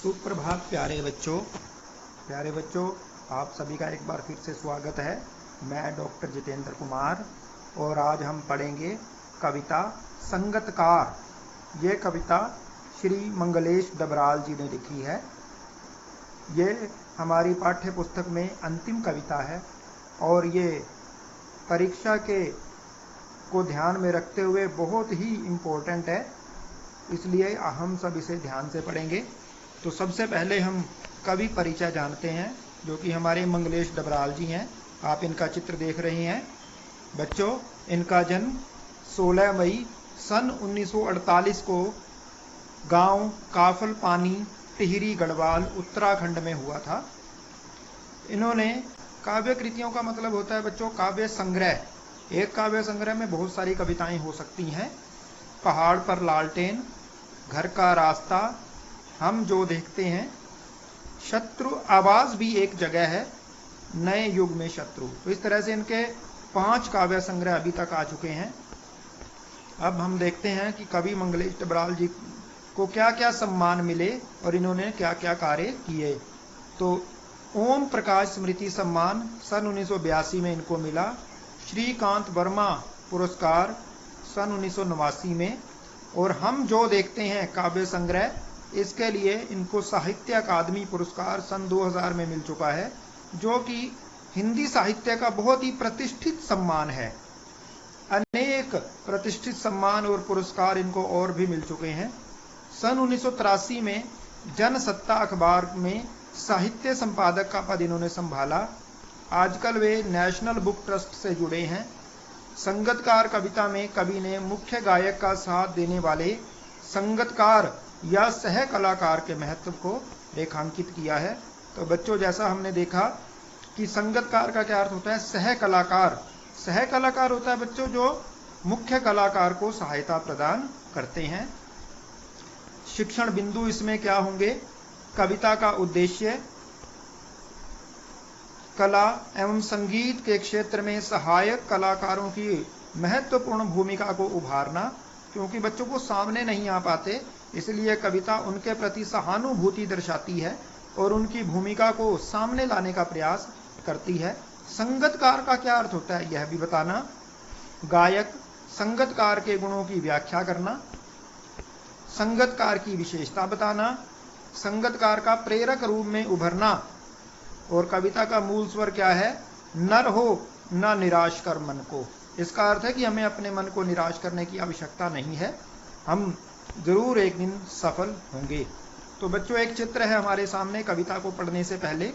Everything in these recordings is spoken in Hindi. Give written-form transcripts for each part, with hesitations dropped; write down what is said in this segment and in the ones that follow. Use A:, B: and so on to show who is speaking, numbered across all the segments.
A: सुप्रभात प्यारे बच्चों, आप सभी का एक बार फिर से स्वागत है। मैं डॉक्टर जितेंद्र कुमार और आज हम पढ़ेंगे कविता संगतकार। ये कविता श्री मंगलेश डबराल जी ने लिखी है। ये हमारी पाठ्य पुस्तक में अंतिम कविता है और ये परीक्षा को ध्यान में रखते हुए बहुत ही इम्पोर्टेंट है, इसलिए हम सब इसे ध्यान से पढ़ेंगे। तो सबसे पहले हम कवि परिचय जानते हैं, जो कि हमारे मंगलेश डबराल जी हैं। आप इनका चित्र देख रहे हैं बच्चों। इनका जन्म 16 मई सन 1948 को गांव काफल पानी, टिहरी गढ़वाल, उत्तराखंड में हुआ था। इन्होंने काव्य कृतियों का मतलब होता है बच्चों काव्य संग्रह। एक काव्य संग्रह में बहुत सारी कविताएं हो सकती हैं। पहाड़ पर लालटेन, घर का रास्ता, हम जो देखते हैं, शत्रु आवाज भी एक जगह है, नए युग में शत्रु। तो इस तरह से इनके 5 काव्य संग्रह अभी तक आ चुके हैं। अब हम देखते हैं कि कवि मंगलेश डबराल जी को क्या क्या सम्मान मिले और इन्होंने क्या क्या कार्य किए। तो ओम प्रकाश स्मृति सम्मान सन 1982 में इनको मिला। श्रीकांत वर्मा पुरस्कार सन 1989 में, और हम जो देखते हैं काव्य संग्रह, इसके लिए इनको साहित्य अकादमी पुरस्कार सन 2000 में मिल चुका है, जो कि हिंदी साहित्य का बहुत ही प्रतिष्ठित सम्मान है। अनेक प्रतिष्ठित सम्मान और पुरस्कार इनको और भी मिल चुके हैं। सन 1983 में जनसत्ता अखबार में साहित्य संपादक का पद इन्होंने संभाला। आजकल वे नेशनल बुक ट्रस्ट से जुड़े हैं। संगतकार कविता में कवि ने मुख्य गायक का साथ देने वाले संगतकार या सह कलाकार के महत्व को रेखांकित किया है। तो बच्चों, जैसा हमने देखा कि संगतकार का क्या अर्थ होता है, सह कलाकार। सह कलाकार होता है बच्चों जो मुख्य कलाकार को सहायता प्रदान करते हैं। शिक्षण बिंदु इसमें क्या होंगे? कविता का उद्देश्य, कला एवं संगीत के क्षेत्र में सहायक कलाकारों की महत्वपूर्ण भूमिका को उभारना। क्योंकि बच्चों को सामने नहीं आ पाते, इसलिए कविता उनके प्रति सहानुभूति दर्शाती है और उनकी भूमिका को सामने लाने का प्रयास करती है। संगतकार का क्या अर्थ होता है यह भी बताना। गायक, संगतकार के गुणों की व्याख्या करना, संगतकार की विशेषता बताना, संगतकार का प्रेरक रूप में उभरना। और कविता का मूल स्वर क्या है? नर हो न निराश कर मन को। इसका अर्थ है कि हमें अपने मन को निराश करने की आवश्यकता नहीं है, हम जरूर एक दिन सफल होंगे। तो बच्चों, एक चित्र है हमारे सामने कविता को पढ़ने से पहले।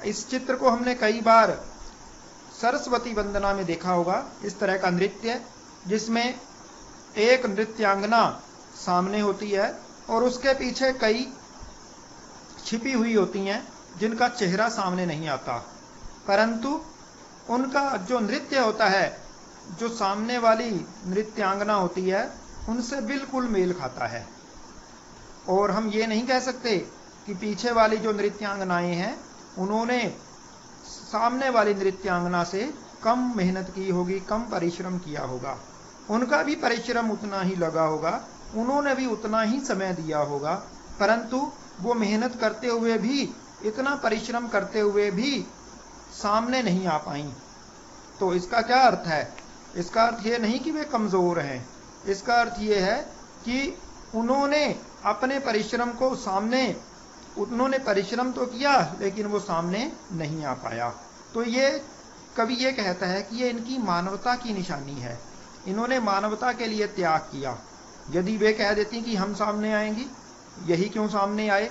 A: इस चित्र को हमने कई बार सरस्वती वंदना में देखा होगा। इस तरह का नृत्य जिसमें एक नृत्यांगना सामने होती है और उसके पीछे कई छिपी हुई होती हैं जिनका चेहरा सामने नहीं आता, परंतु उनका जो नृत्य होता है, जो सामने वाली नृत्यांगना होती है, उनसे बिल्कुल मेल खाता है। और हम ये नहीं कह सकते कि पीछे वाली जो नृत्यांगनाएं हैं उन्होंने सामने वाली नृत्यांगना से कम मेहनत की होगी, कम परिश्रम किया होगा। उनका भी परिश्रम उतना ही लगा होगा, उन्होंने भी उतना ही समय दिया होगा, परंतु वो मेहनत करते हुए भी, इतना परिश्रम करते हुए भी सामने नहीं आ पाई। तो इसका क्या अर्थ है? इसका अर्थ ये नहीं कि वे कमजोर हैं, इसका अर्थ ये है कि उन्होंने अपने परिश्रम को उन्होंने परिश्रम तो किया लेकिन वो सामने नहीं आ पाया। तो ये कवि ये कहता है कि ये इनकी मानवता की निशानी है। इन्होंने मानवता के लिए त्याग किया। यदि वे कह देती कि हम सामने आएंगी, यही क्यों सामने आए,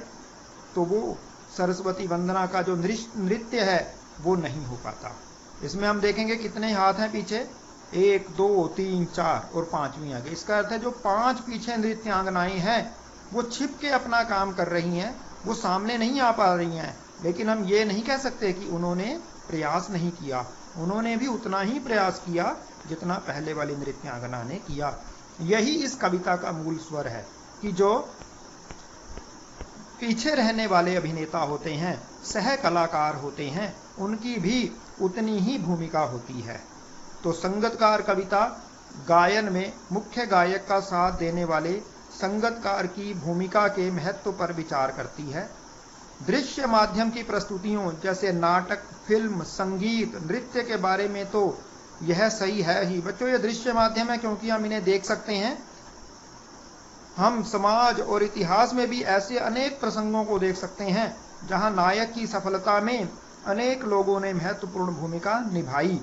A: तो वो सरस्वती वंदना का जो नृत्य है वो नहीं हो पाता। इसमें हम देखेंगे कितने हाथ हैं पीछे, 1 2 3 4 और 5वीं आगे। इसका अर्थ है जो 5 पीछे नृत्यांगनाएं हैं वो छिप के अपना काम कर रही हैं, वो सामने नहीं आ पा रही हैं। लेकिन हम ये नहीं कह सकते कि उन्होंने प्रयास नहीं किया, उन्होंने भी उतना ही प्रयास किया जितना पहले वाली नृत्यांगना ने किया। यही इस कविता का मूल स्वर है कि जो पीछे रहने वाले अभिनेता होते हैं, सह कलाकार होते हैं, उनकी भी उतनी ही भूमिका होती है। तो संगतकार कविता गायन में मुख्य गायक का साथ देने वाले संगतकार की भूमिका के महत्व पर विचार करती है। दृश्य माध्यम की प्रस्तुतियों जैसे नाटक, फिल्म, संगीत, नृत्य के बारे में तो यह सही है ही। बच्चों, ये दृश्य माध्यम है क्योंकि हम इन्हें देख सकते हैं। हम समाज और इतिहास में भी ऐसे अनेक प्रसंगों को देख सकते हैं जहां नायक की सफलता में अनेक लोगों ने महत्वपूर्ण भूमिका निभाई।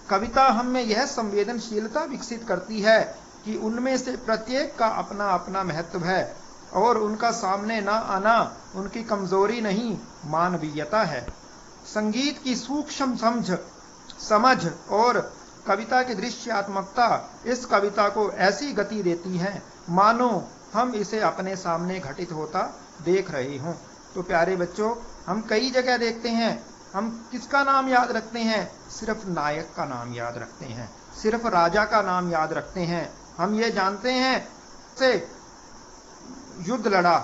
A: कविता हम में यह संवेदनशीलता विकसित करती है कि उनमें से प्रत्येक का अपना अपना महत्व है और उनका सामने न आना उनकी कमजोरी नहीं, मानवीयता है। संगीत की सूक्ष्म समझ और कविता की दृश्यात्मकता इस कविता को ऐसी गति देती है मानो हम इसे अपने सामने घटित होता देख रहे हों। तो प्यारे बच्चों, हम कई जगह देखते हैं, हम किसका नाम याद रखते हैं? सिर्फ नायक का नाम याद रखते हैं, सिर्फ राजा का नाम याद रखते हैं। हम ये जानते हैं से युद्ध लड़ा,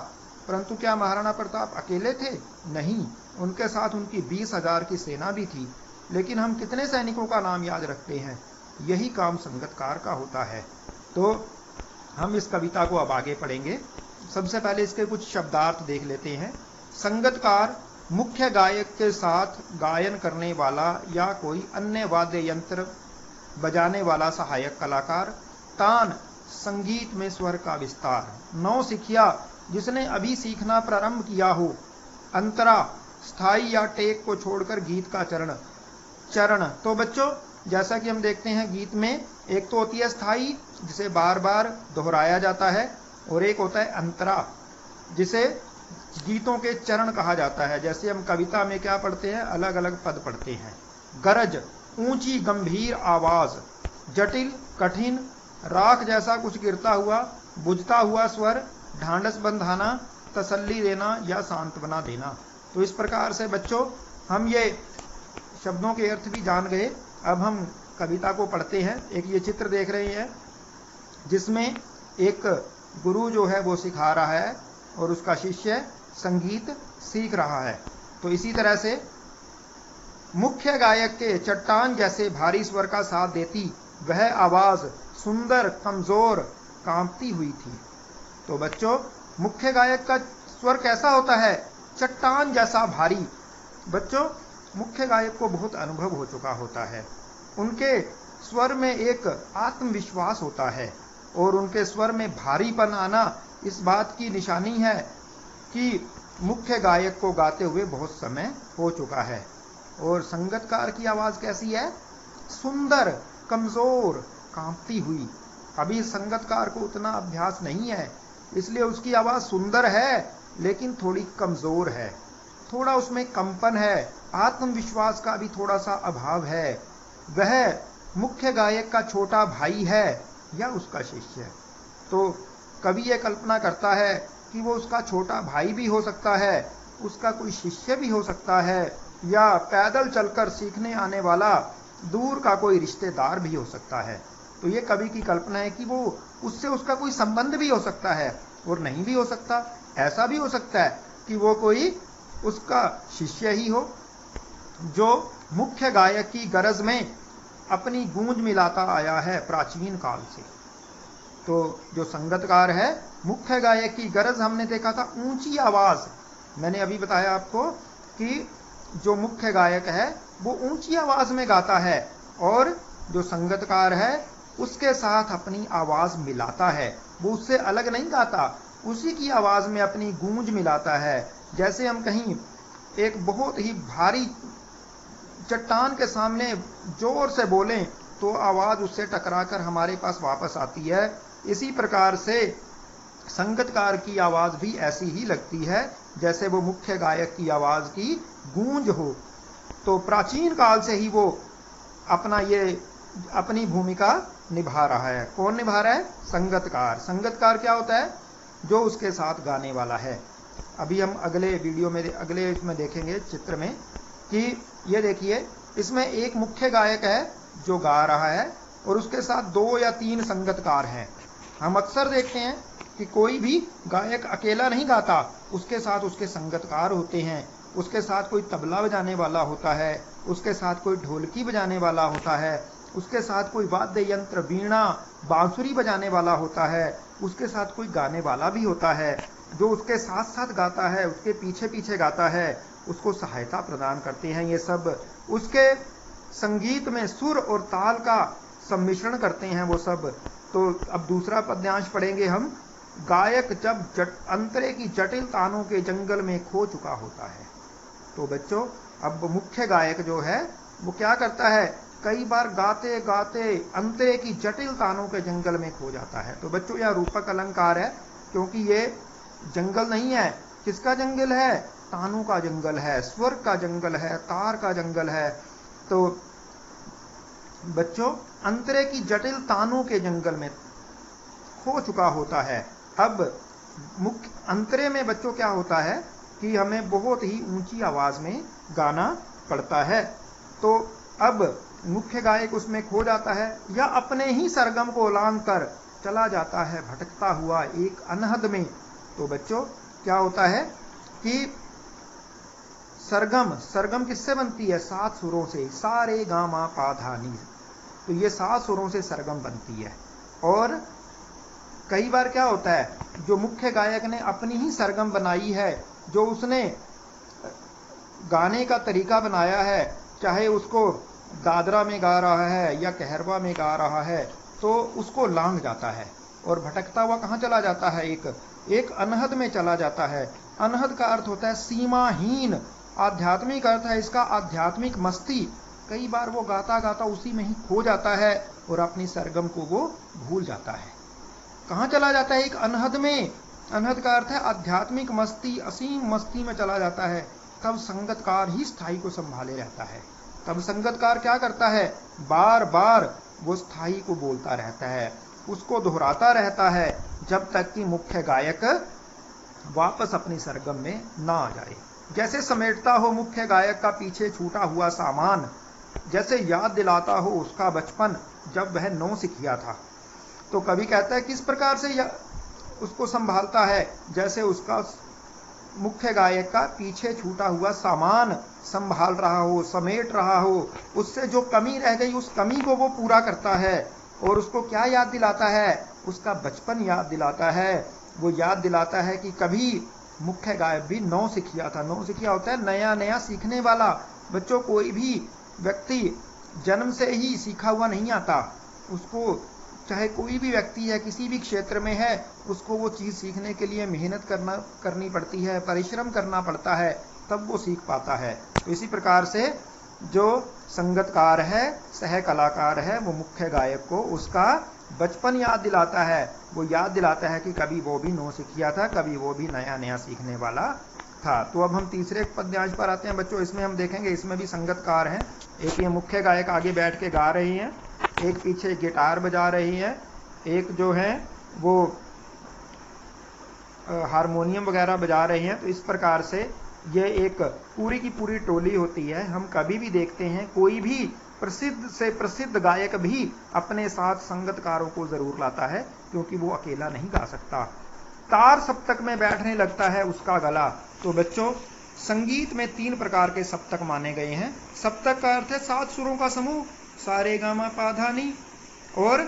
A: परंतु क्या महाराणा प्रताप अकेले थे? नहीं, उनके साथ उनकी 20,000 की सेना भी थी। लेकिन हम कितने सैनिकों का नाम याद रखते हैं? यही काम संगतकार का होता है। तो हम इस कविता को अब आगे पढ़ेंगे। सबसे पहले इसके कुछ शब्दार्थ देख लेते हैं। संगतकार मुख्य गायक के साथ गायन करने वाला या कोई अन्य वाद्य यंत्र बजाने वाला सहायक कलाकार। तान, संगीत में स्वर का विस्तार। नौसिखिया, जिसने अभी सीखना प्रारंभ किया हो। अंतरा, स्थाई या टेक को छोड़कर गीत का चरण। तो बच्चों, जैसा कि हम देखते हैं गीत में एक तो होती है स्थाई, जिसे बार बार दोहराया जाता है, और एक होता है अंतरा, जिसे गीतों के चरण कहा जाता है। जैसे हम कविता में क्या पढ़ते हैं? अलग अलग पद पढ़ते हैं। गरज, ऊंची गंभीर आवाज। जटिल, कठिन, राख जैसा कुछ गिरता हुआ, बुझता हुआ स्वर। ढांढस बंधाना, तसल्ली देना या सांत्वना देना। तो इस प्रकार से बच्चों हम ये शब्दों के अर्थ भी जान गए। अब हम कविता को पढ़ते हैं। एक ये चित्र देख रहे हैं जिसमें एक गुरु जो है वो सिखा रहा है और उसका शिष्य संगीत सीख रहा है। तो इसी तरह से मुख्य गायक के चट्टान जैसे भारी स्वर का साथ देती वह आवाज सुंदर, कमजोर, कांपती हुई थी। तो बच्चों, मुख्य गायक का स्वर कैसा होता है? चट्टान जैसा भारी। बच्चों, मुख्य गायक को बहुत अनुभव हो चुका होता है। उनके स्वर में एक आत्मविश्वास होता है और उनके स्वर में भारीपन आना इस बात की निशानी है कि मुख्य गायक को गाते हुए बहुत समय हो चुका है। और संगतकार की आवाज कैसी है? सुंदर, कमजोर, कांपती हुई। अभी संगतकार को उतना अभ्यास नहीं है, इसलिए उसकी आवाज सुंदर है लेकिन थोड़ी कमजोर है, थोड़ा उसमें कंपन है, आत्मविश्वास का भी थोड़ा सा अभाव है। वह मुख्य गायक का छोटा भाई है या उसका शिष्य है। तो कवि ये कल्पना करता है कि वो उसका छोटा भाई भी हो सकता है, उसका कोई शिष्य भी हो सकता है, या पैदल चलकर सीखने आने वाला दूर का कोई रिश्तेदार भी हो सकता है। तो ये कवि की कल्पना है कि वो उससे उसका कोई संबंध भी हो सकता है और नहीं भी हो सकता। ऐसा भी हो सकता है कि वो कोई उसका शिष्य ही हो जो मुख्य गायक की गरज में अपनी गूंज मिलाता आया है प्राचीन काल से। तो जो संगतकार है, मुख्य गायक की गरज हमने देखा था ऊंची आवाज। मैंने अभी बताया आपको कि जो मुख्य गायक है वो ऊंची आवाज में गाता है और जो संगतकार है उसके साथ अपनी आवाज मिलाता है। वो उससे अलग नहीं गाता, उसी की आवाज में अपनी गूंज मिलाता है। जैसे हम कहीं एक बहुत ही भारी चट्टान के सामने जोर से बोलें तो आवाज उससे टकराकर हमारे पास वापस आती है। इसी प्रकार से संगतकार की आवाज भी ऐसी ही लगती है जैसे वो मुख्य गायक की आवाज की गूंज हो। तो प्राचीन काल से ही वो अपनी भूमिका निभा रहा है। कौन निभा रहा है? संगतकार। संगतकार क्या होता है? जो उसके साथ गाने वाला है। अभी हम अगले वीडियो में अगले इसमें देखेंगे चित्र में कि ये देखिए, इसमें एक मुख्य गायक है जो गा रहा है और उसके साथ 2 या 3 संगतकार हैं। हम अक्सर देखते हैं कि कोई भी गायक अकेला नहीं गाता, उसके साथ उसके संगतकार होते हैं। उसके साथ कोई तबला बजाने वाला होता है, उसके साथ कोई ढोलकी बजाने वाला होता है, उसके साथ कोई वाद्य यंत्र, वीणा, बांसुरी बजाने वाला होता है, उसके साथ कोई गाने वाला भी होता है जो उसके साथ साथ गाता है, उसके पीछे पीछे गाता है, उसको सहायता प्रदान करते हैं। ये सब उसके संगीत में सुर और ताल का सम्मिश्रण करते हैं वो सब। तो अब दूसरा पद्यांश पढ़ेंगे हम। गायक जब अंतरे की जटिल तानों के जंगल में खो चुका होता है। तो बच्चों अब मुख्य गायक जो है वो क्या करता है, कई बार गाते गाते अंतरे की जटिल तानों के जंगल में खो जाता है। तो बच्चों यह रूपक अलंकार है, क्योंकि ये जंगल नहीं है। किसका जंगल है? तानों का जंगल है, स्वर का जंगल है, तार का जंगल है। तो बच्चों अंतरे की जटिल तानों के जंगल में खो चुका होता है। अब मुख्य अंतरे में बच्चों क्या होता है कि हमें बहुत ही ऊंची आवाज में गाना पड़ता है। तो अब मुख्य गायक उसमें खो जाता है या अपने ही सरगम को उलांघ कर चला जाता है भटकता हुआ एक अनहद में। तो बच्चों क्या होता है कि सरगम किससे बनती है? 7 सुरों से, सा रे गा मा पा धा नी। तो ये 7 सुरों से सरगम बनती है। और कई बार क्या होता है, जो मुख्य गायक ने अपनी ही सरगम बनाई है, जो उसने गाने का तरीका बनाया है, चाहे उसको दादरा में गा रहा है या कहरवा में गा रहा है, तो उसको लांघ जाता है और भटकता हुआ कहाँ चला जाता है? एक अनहद में चला जाता है। अनहद का अर्थ होता है सीमाहीन। आध्यात्मिक अर्थ है इसका आध्यात्मिक मस्ती। कई बार वो गाता गाता उसी में ही खो जाता है और अपनी सरगम को वो भूल जाता है। कहाँ चला जाता है? एक अनहद में। अनहद का अर्थ है आध्यात्मिक मस्ती, असीम मस्ती में चला जाता है। तब संगतकार ही स्थाई को संभाले रहता है। तब संगतकार क्या करता है? बार बार वो स्थाई को बोलता रहता है, उसको दोहराता रहता है, जब तक कि मुख्य गायक वापस अपनी सरगम में ना आ जाए। जैसे समेटता हो मुख्य गायक का पीछे छूटा हुआ सामान, जैसे याद दिलाता हो उसका बचपन जब वह 9 सिखिया था। तो कवि कहता है किस प्रकार से उसको संभालता है? जैसे उसका मुख्य गायक का पीछे छूटा हुआ सामान संभाल रहा हो, समेट रहा हो, उससे जो कमी रह गई उस कमी को वो पूरा करता है। और उसको क्या याद दिलाता है? उसका बचपन याद दिलाता है। वो याद दिलाता है कि कभी मुख्य गायक भी 9 सिखिया था। 9 सिखिया होता है नया नया सीखने वाला। बच्चों कोई भी व्यक्ति जन्म से ही सीखा हुआ नहीं आता। उसको चाहे कोई भी व्यक्ति है, किसी भी क्षेत्र में है, उसको वो चीज़ सीखने के लिए मेहनत करनी पड़ती है, परिश्रम करना पड़ता है, तब वो सीख पाता है। तो इसी प्रकार से जो संगतकार है, सह कलाकार है, वो मुख्य गायक को उसका बचपन याद दिलाता है। वो याद दिलाता है कि कभी वो भी 9 सिखिया था, कभी वो भी नया नया सीखने वाला था। तो अब हम तीसरे पद्यांश पर आते हैं बच्चों। इसमें हम देखेंगे इसमें भी संगतकार हैं। एक ये मुख्य गायक आगे बैठ के गा रही हैं, एक पीछे गिटार बजा रही है, एक जो है वो हारमोनियम वगैरह बजा रही हैं। तो इस प्रकार से ये एक पूरी की पूरी टोली होती है। हम कभी भी देखते हैं कोई भी प्रसिद्ध से प्रसिद्ध गायक भी अपने साथ संगतकारों को जरूर लाता है, क्योंकि वो अकेला नहीं गा सकता। तार सप्तक में बैठने लगता है उसका गला। तो बच्चों संगीत में 3 प्रकार के सप्तक माने गए हैं। सप्तक का अर्थ है 7 सुरों का समूह, सा रे गा मा पा धा नी। और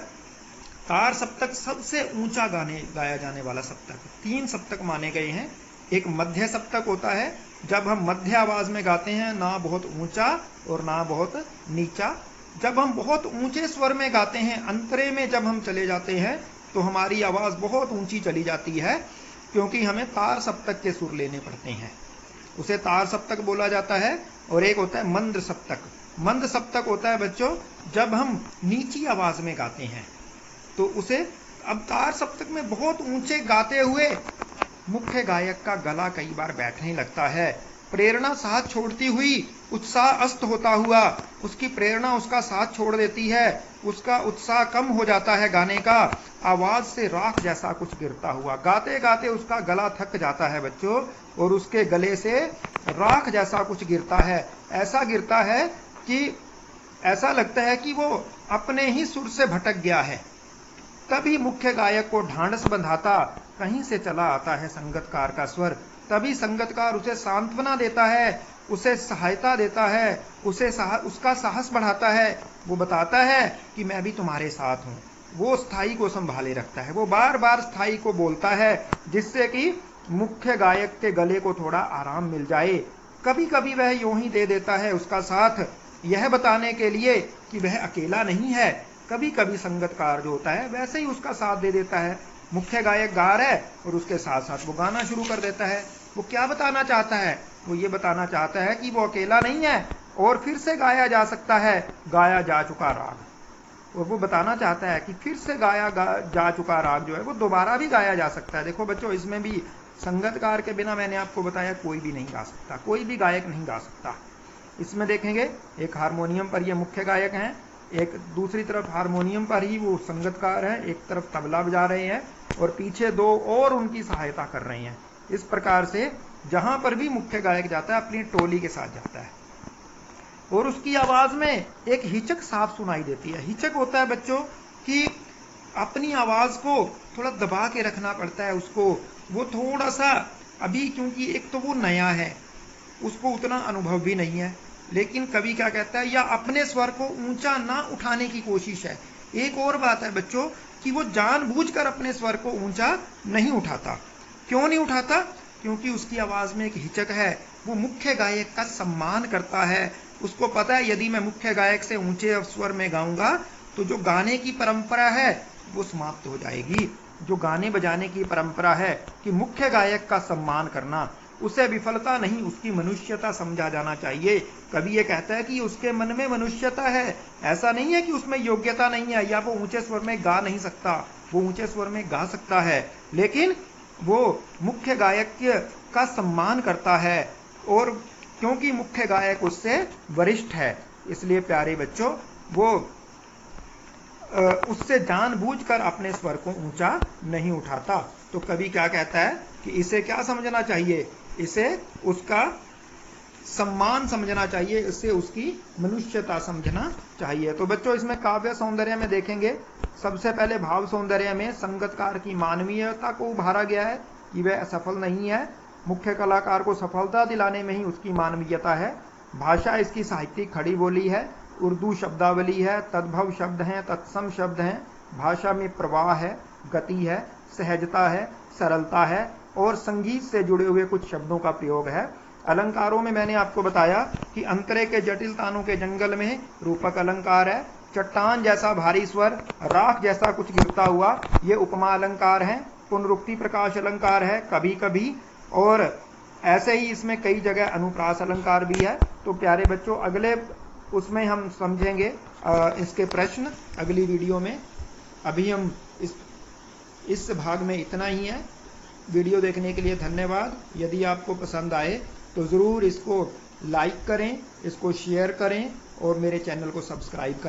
A: तार सप्तक सबसे ऊंचा गाया जाने वाला सप्तक। 3 सप्तक माने गए हैं। एक मध्य सप्तक होता है, जब हम मध्य आवाज में गाते हैं, ना बहुत ऊंचा और ना बहुत नीचा। जब हम बहुत ऊंचे स्वर में गाते हैं, अंतरे में जब हम चले जाते हैं, तो हमारी आवाज बहुत ऊंची चली जाती है, क्योंकि हमें तार सप्तक के सुर लेने पड़ते हैं। उसे तार सप्तक बोला जाता है। और एक होता है मंद सप्तक। मंद सप्तक होता है बच्चों जब हम नीची आवाज में गाते हैं, तो उसे अब तार सप्तक में बहुत ऊंचे गाते हुए मुख्य गायक का गला कई बार बैठने लगता है। प्रेरणा साथ छोड़ती हुई, उत्साह अस्त होता हुआ, उसकी प्रेरणा उसका साथ छोड़ देती है, उसका उत्साह कम हो जाता है गाने का, आवाज से राख जैसा कुछ गिरता हुआ। गाते गाते उसका गला थक जाता है बच्चों, और उसके गले से राख जैसा कुछ गिरता है। ऐसा गिरता है कि ऐसा लगता है कि वो अपने ही सुर से भटक गया है। तभी मुख्य गायक को ढांढस बंधाता कहीं से चला आता है संगतकार का स्वर। तभी संगतकार उसे सांत्वना देता है, उसे सहायता देता है, उसका साहस बढ़ाता है। वो बताता है कि मैं भी तुम्हारे साथ हूं, वो स्थाई को संभाले रखता है, वो बार बार स्थाई को बोलता है, जिससे कि मुख्य गायक के गले को थोड़ा आराम मिल जाए। कभी कभी वह यूं ही दे देता है उसका साथ, यह बताने के लिए कि वह अकेला नहीं है। कभी कभी संगतकार जो होता है वैसे ही उसका साथ दे देता है। मुख्य गायक गा रहा है और उसके साथ साथ वो गाना शुरू कर देता है। वो क्या बताना चाहता है? वो ये बताना चाहता है कि वो अकेला नहीं है और फिर से गाया जा सकता है गाया जा चुका राग। और वो बताना चाहता है कि फिर से जा चुका राग जो है वो दोबारा भी गाया जा सकता है। देखो बच्चों, इसमें भी संगतकार के बिना मैंने आपको बताया कोई भी नहीं गा सकता, कोई भी गायक नहीं गा सकता। इसमें देखेंगे एक हारमोनियम पर ये मुख्य गायक हैं, एक दूसरी तरफ हारमोनियम पर ही वो संगतकार है, एक तरफ तबला बजा रहे हैं और पीछे दो और उनकी सहायता कर रहे हैं। इस प्रकार से जहां पर भी मुख्य गायक जाता है अपनी टोली के साथ जाता है और उसकी आवाज में एक हिचक साफ सुनाई देती है। हिचक होता है बच्चों कि अपनी आवाज को थोड़ा दबा के रखना पड़ता है उसको। वो थोड़ा सा अभी, क्योंकि एक तो वो नया है, उसको उतना अनुभव भी नहीं है, लेकिन कवि क्या कहता है, या अपने स्वर को ऊंचा ना उठाने की कोशिश है। एक और बात है बच्चों कि वो जानबूझकर अपने स्वर को ऊंचा नहीं उठाता। क्यों नहीं उठाता? क्योंकि उसकी आवाज में एक हिचक है। वो मुख्य गायक का सम्मान करता है। उसको पता है यदि मैं मुख्य गायक से ऊंचे स्वर में गाऊंगा तो जो गाने की परंपरा है वो समाप्त हो जाएगी। जो गाने बजाने की परंपरा है कि मुख्य गायक का सम्मान करना, उसे विफलता नहीं, उसकी मनुष्यता समझा जाना चाहिए। कभी ये कहता है कि उसके मन में मनुष्यता है, ऐसा नहीं है कि उसमें योग्यता नहीं है या वो ऊंचे स्वर में गा नहीं सकता। वो ऊंचे स्वर में गा सकता है, लेकिन वो मुख्य गायक का सम्मान करता है और क्योंकि मुख्य गायक उससे वरिष्ठ है, इसलिए प्यारे बच्चों वो उससे जानबूझकर अपने स्वर को ऊंचा नहीं उठाता। तो कवि क्या कहता है कि इसे क्या समझना चाहिए? इसे उसका सम्मान समझना चाहिए, इससे उसकी मनुष्यता समझना चाहिए। तो बच्चों इसमें काव्य सौंदर्य में देखेंगे, सबसे पहले भाव सौंदर्य में संगतकार की मानवीयता को उभारा गया है कि वह असफल नहीं है, मुख्य कलाकार को सफलता दिलाने में ही उसकी मानवीयता है। भाषा इसकी साहित्यिक खड़ी बोली है, उर्दू शब्दावली है, तद्भव शब्द हैं, तत्सम शब्द हैं। भाषा में प्रवाह है, गति है, सहजता है, सरलता है और संगीत से जुड़े हुए कुछ शब्दों का प्रयोग है। अलंकारों में मैंने आपको बताया कि अंतरे के जटिल तानों के जंगल में रूपक अलंकार है, चट्टान जैसा भारी स्वर, राख जैसा कुछ गिरता हुआ, ये उपमा अलंकार है। पुनरुक्ति प्रकाश अलंकार है कभी कभी, और ऐसे ही इसमें कई जगह अनुप्रास अलंकार भी है। तो प्यारे बच्चों अगले उसमें हम समझेंगे इसके प्रश्न अगली वीडियो में। अभी हम इस भाग में इतना ही है। वीडियो देखने के लिए धन्यवाद। यदि आपको पसंद आए तो ज़रूर इसको लाइक करें, इसको शेयर करें और मेरे चैनल को सब्सक्राइब करें।